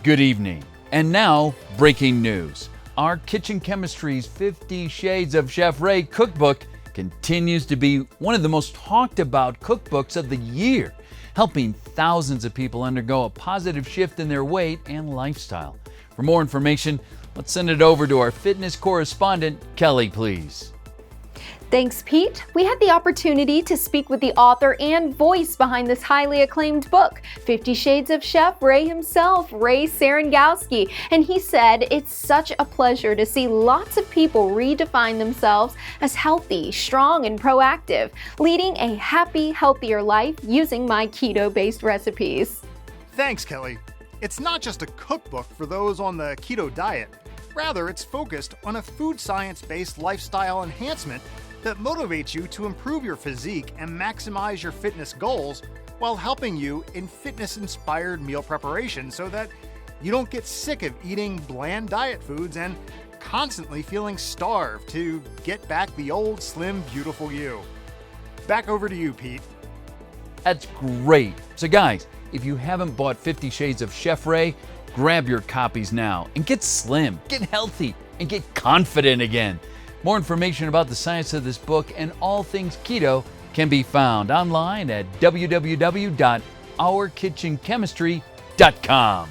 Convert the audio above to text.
Good evening. And now, breaking news. Our Kitchen Chemistry's 50 Shades of Chef Ray cookbook continues to be one of the most talked about cookbooks of the year, helping thousands of people undergo a positive shift in their weight and lifestyle. For more information, let's send it over to our fitness correspondent, Kelly, please. Thanks, Pete. We had the opportunity to speak with the author and voice behind this highly acclaimed book, 50 Shades of Chef Ray himself, Ray Sarangowski. And he said it's such a pleasure to see lots of people redefine themselves as healthy, strong, and proactive, leading a happy, healthier life using my keto-based recipes. Thanks, Kelly. It's not just a cookbook for those on the keto diet. Rather, it's focused on a food science-based lifestyle enhancement that motivates you to improve your physique and maximize your fitness goals while helping you in fitness-inspired meal preparation so that you don't get sick of eating bland diet foods and constantly feeling starved to get back the old, slim, beautiful you. Back over to you, Pete. That's great. So guys, if you haven't bought 50 Shades of Chef Ray, grab your copies now and get slim, get healthy, and get confident again. More information about the science of this book and all things keto can be found online at www.ourkitchenchemistry.com.